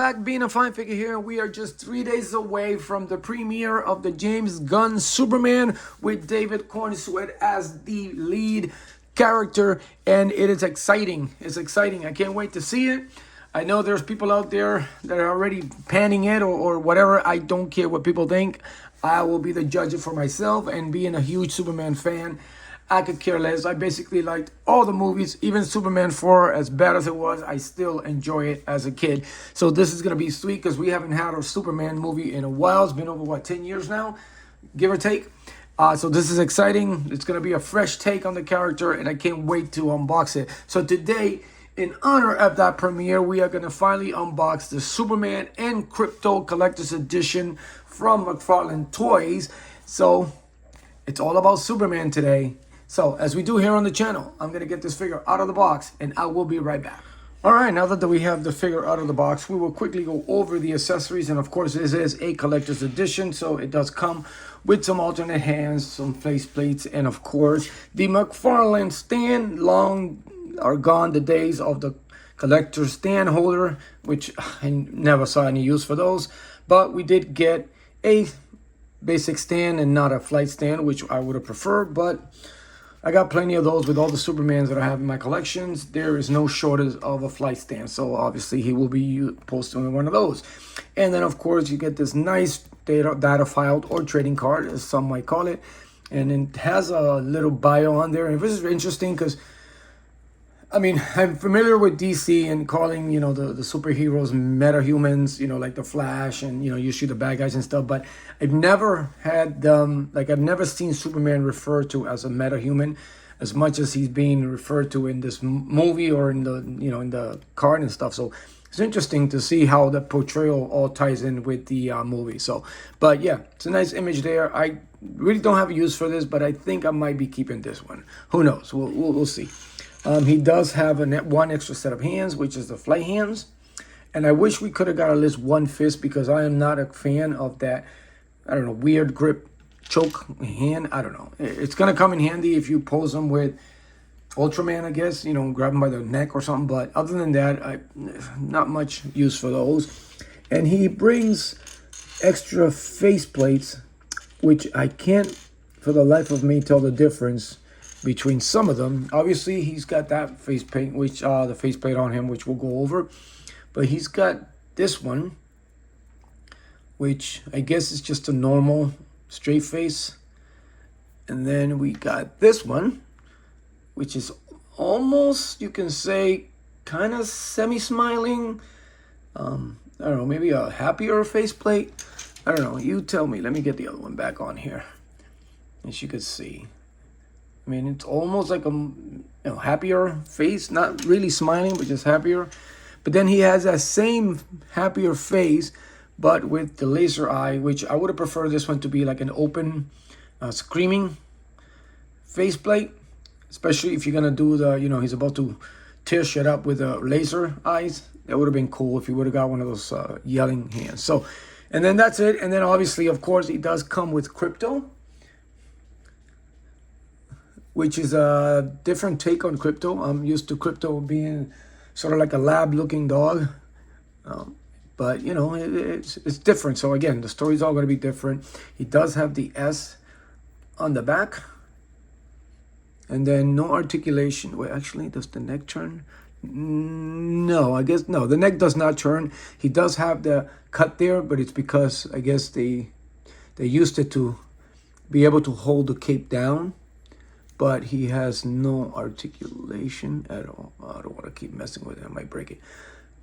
back, being a fine figure here, and we are just 3 days away from the premiere of the James Gunn Superman with David Corenswet as the lead character, and it is exciting. It's exciting. I can't wait to see it. I know there's people out there that are already panning it or whatever. I don't care what people think. I will be the judge for myself, and being a huge Superman fan, I could care less. I basically liked all the movies, even Superman 4, as bad as it was, I still enjoy it as a kid. So this is going to be sweet because we haven't had a Superman movie in a while. It's been over, 10 years now, give or take. So this is exciting. It's going to be a fresh take on the character, and I can't wait to unbox it. So today, in honor of that premiere, we are going to finally unbox the Superman and Krypto Collector's Edition from Mcfarlane Toys. So it's all about Superman today. So, as we do here on the channel, I'm going to get this figure out of the box, and I will be right back. Alright, now that we have the figure out of the box, we will quickly go over the accessories. And of course, this is a collector's edition, so it does come with some alternate hands, some face plates, and of course, the Mcfarlane stand. Long are gone the days of the collector's stand holder, which I never saw any use for those. But we did get a basic stand and not a flight stand, which I would have preferred, but I got plenty of those with all the Supermans that I have in my collections. There is no shortage of a flight stand, so obviously he will be posted on one of those. And then, of course, you get this nice data filed or trading card, as some might call it. And it has a little bio on there. And this is interesting because, I mean, I'm familiar with DC and calling, the superheroes meta-humans, like the Flash and, usually the bad guys and stuff. But I've never had, I've never seen Superman referred to as a meta-human as much as he's being referred to in this movie or in the, in the card and stuff. So it's interesting to see how the portrayal all ties in with the movie. So, but yeah, it's a nice image there. I really don't have a use for this, but I think I might be keeping this one. Who knows? We'll see. He does have one extra set of hands, which is the flight hands. And I wish we could have got at least one fist because I am not a fan of that, weird grip choke hand. I don't know. It's going to come in handy if you pose them with Ultraman, I guess, grab them by the neck or something. But other than that, not much use for those. And he brings extra face plates, which I can't for the life of me tell the difference between some of them. Obviously, he's got that face paint, which the face plate on him, which we'll go over. But he's got this one, which I guess is just a normal straight face. And then we got this one, which is almost, you can say, kind of semi-smiling. I don't know, maybe a happier face plate. I don't know. You tell me. Let me get the other one back on here, as you can see. I mean, it's almost like a happier face, not really smiling, but just happier. But then he has that same happier face, but with the laser eye, which I would have preferred this one to be like an open, screaming faceplate. Especially if you're gonna do the, he's about to tear shit up with the laser eyes. That would have been cool if he would have got one of those yelling hands. So, and then that's it. And then obviously, of course, he does come with Krypto, which is a different take on Krypto. I'm used to Krypto being sort of like a lab-looking dog. But, it's different. So, again, the story's all going to be different. He does have the S on the back. And then no articulation. Wait, actually, does the neck turn? No, I guess, no. The neck does not turn. He does have the cut there, but it's because, I guess, they used it to be able to hold the cape down. But he has no articulation at all. I don't want to keep messing with it. I might break it.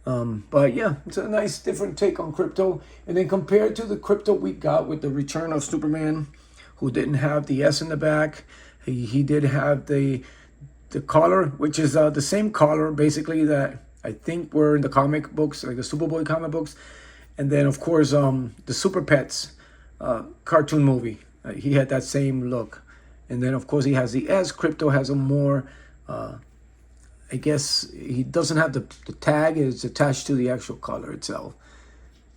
But yeah, it's a nice different take on Krypto. And then compared to the Krypto we got with the Return of Superman, who didn't have the S in the back, he did have the collar, which is the same collar basically that I think were in the comic books, like the Superboy comic books. And then, of course, the Super Pets cartoon movie. He had that same look. And then, of course, he has the S. Krypto has a more, I guess, he doesn't have the tag. It's attached to the actual collar itself.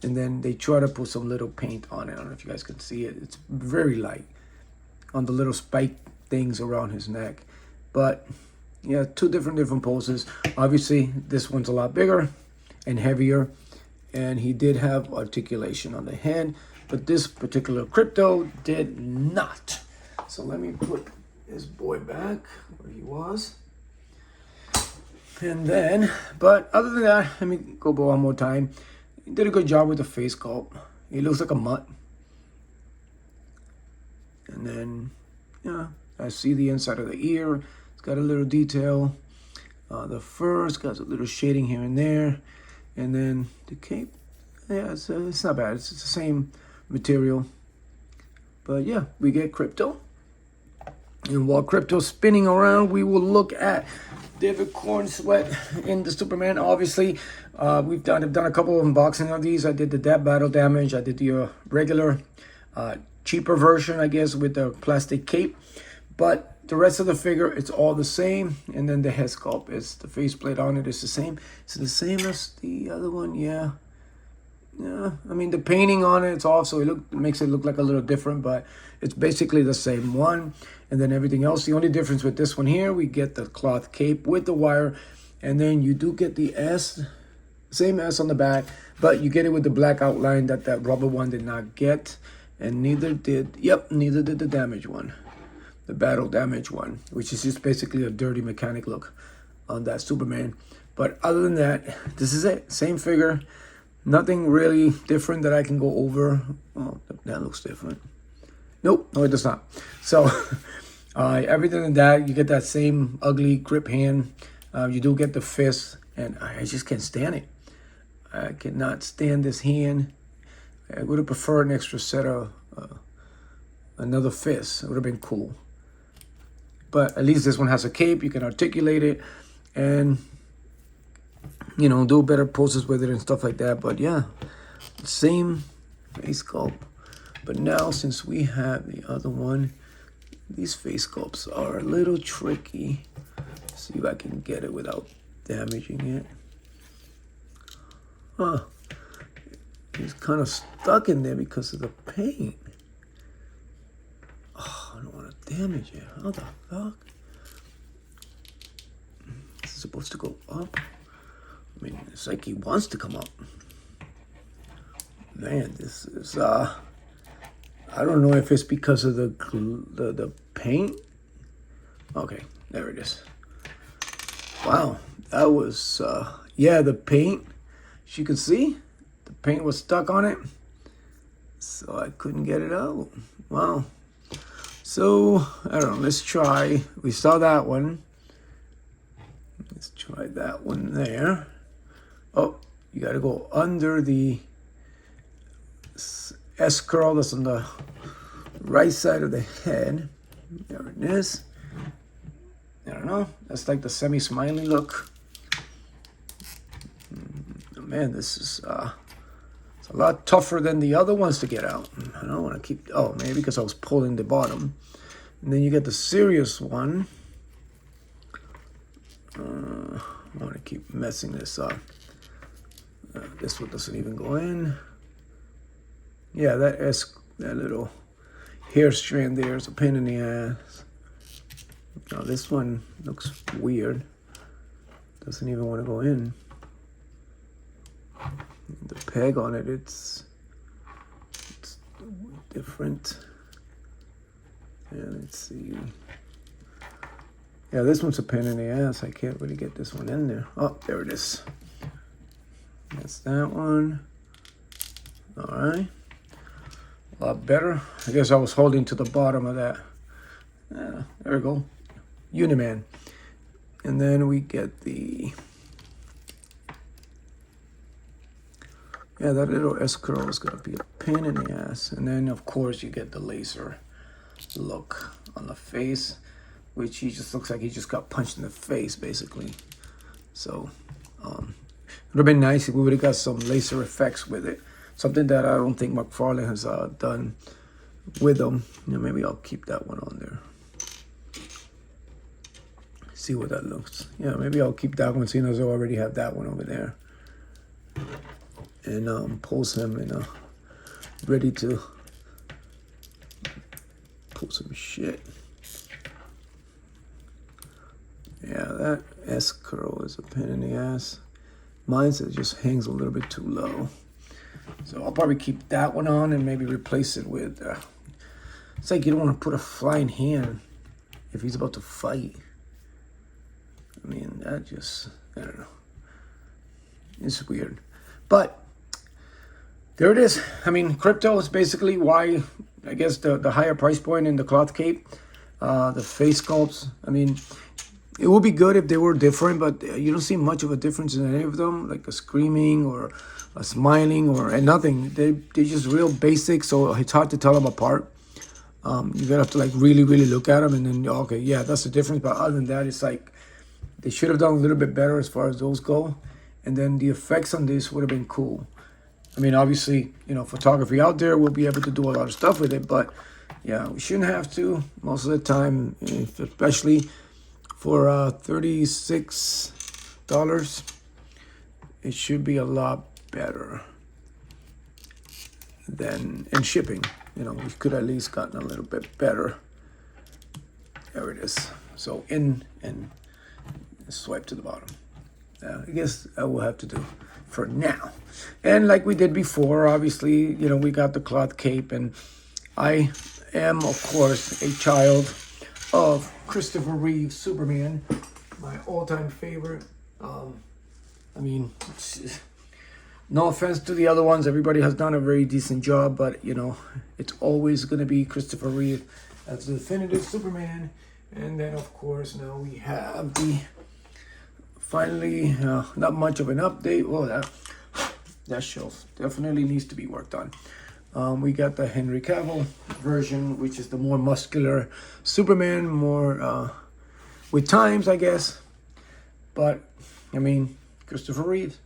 And then they try to put some little paint on it. I don't know if you guys can see it. It's very light on the little spike things around his neck. But, yeah, two different poses. Obviously, this one's a lot bigger and heavier. and he did have articulation on the head, but this particular Krypto did not. So let me put this boy back where he was. And then, but other than that, let me go one more time. He did a good job with the face sculpt. He looks like a mutt. And then, yeah, I see the inside of the ear. It's got a little detail. The fur, it's got a little shading here and there. And then the cape, yeah, it's not bad. It's the same material. But yeah, we get Krypto. And while Krypto's spinning around, we will look at David Cornsweet in the Superman. Obviously, I've done a couple of unboxing of these. I did the battle damage. I did the regular, cheaper version, I guess, with the plastic cape. But the rest of the figure, it's all the same. And then the head sculpt is the faceplate on it is the same. It's the same as the other one, yeah. Yeah, I mean, the painting on it's off, so it makes it look like a little different, but it's basically the same one. And then everything else, the only difference with this one here, we get the cloth cape with the wire, and then you do get the S, same S on the back, but you get it with the black outline that rubber one did not get, and neither did the damage one, the battle damage one, which is just basically a dirty mechanic look on that Superman. But other than that, this is it, same figure. Nothing really different that I can go over. Oh, that looks different. Nope, no, it does not. So, everything in that, you get that same ugly grip hand. You do get the fist, and I just can't stand it. I cannot stand this hand. I would have preferred an extra set of another fist. It would have been cool. But at least this one has a cape. You can articulate it, and you know, do better poses with it and stuff like that. But yeah, same face sculpt. But now, since we have the other one, these face sculpts are a little tricky. Let's see if I can get it without damaging it. Huh. It's kind of stuck in there because of the paint. Oh, I don't want to damage it. How the fuck? This is supposed to go up. I mean, it's like he wants to come up. Man, this is, I don't know if it's because of the paint. Okay, there it is. Wow, that was, yeah, the paint. As you can see, the paint was stuck on it. So I couldn't get it out. Wow. So, I don't know, let's try. We saw that one. Let's try that one there. Oh, you got to go under the S curl that's on the right side of the head. There it is. I don't know. That's like the semi-smiley look. Man, this is it's a lot tougher than the other ones to get out. I don't want to keep. Oh, maybe because I was pulling the bottom. And then you get the serious one. I want to keep messing this up. This one doesn't even go in. Yeah, that little hair strand there is a pain in the ass. Now this one looks weird. Doesn't even want to go in. The peg on it, it's different. Yeah, let's see. Yeah, this one's a pain in the ass. I can't really get this one in there. Oh, there it is. That's that one. All right. A lot better. I guess I was holding to the bottom of that. Yeah, there we go. Uniman. And then we get the... Yeah, that little S curl is going to be a pain in the ass. And then, of course, you get the laser look on the face, which he just looks like he just got punched in the face, basically. So, it would have been nice if we would have got some laser effects with it. Something that I don't think Mcfarlane has done with them. You know, maybe I'll keep that one on there. See what that looks. Yeah, maybe I'll keep that one, seeing as I already have that one over there. And pose him and ready to pull some shit. Yeah, that S curl is a pain in the ass. Mine just hangs a little bit too low. So I'll probably keep that one on and maybe replace it with, it's like you don't want to put a flying hand if he's about to fight. I mean, that just, I don't know. It's weird. But there it is. I mean, Krypto is basically why, I guess, the higher price point in the cloth cape, the face sculpts. I mean, it would be good if they were different, but you don't see much of a difference in any of them, like a screaming or a smiling or nothing. They're just real basic, so it's hard to tell them apart. You gotta have to like really look at them, and then okay, yeah, that's the difference. But other than that, it's like they should have done a little bit better as far as those go. And then the effects on this would have been cool. I mean, obviously, you know, photography out there, we'll be able to do a lot of stuff with it, but yeah, we shouldn't have to most of the time, especially for $36. It should be a lot better than in shipping. You know, we could at least gotten a little bit better. There it is. So in and swipe to the bottom. I guess I will have to do for now. And like we did before, obviously, you know, we got the cloth cape, and I am, of course, a child of Christopher Reeve Superman, my all-time favorite. I mean, no offense to the other ones, everybody has done a very decent job, but you know, it's always going to be Christopher Reeve as the definitive Superman. And then, of course, now we have the finally, not much of an update. Well, that shelf definitely needs to be worked on. We got the Henry Cavill version, which is the more muscular Superman, more with times, I guess. But, I mean, Christopher Reeve,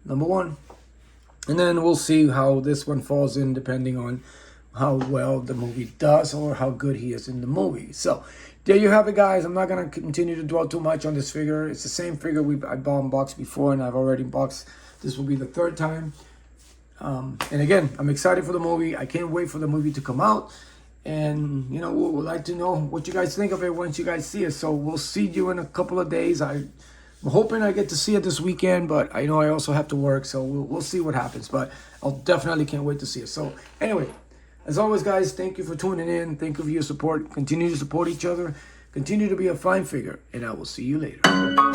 #1. And then we'll see how this one falls in depending on how well the movie does or how good he is in the movie. So there you have it, guys. I'm not going to continue to dwell too much on this figure. It's the same figure I bought unboxed before, and I've already unboxed. This will be the 3rd time. And again, I'm excited for the movie. I can't wait for the movie to come out. And, you know, we'd like to know what you guys think of it once you guys see it. So we'll see you in a couple of days. I'm hoping I get to see it this weekend, but I know I also have to work. So we'll see what happens. But I'll definitely can't wait to see it. So anyway, as always, guys, thank you for tuning in. Thank you for your support. Continue to support each other. Continue to be a fine figure. And I will see you later.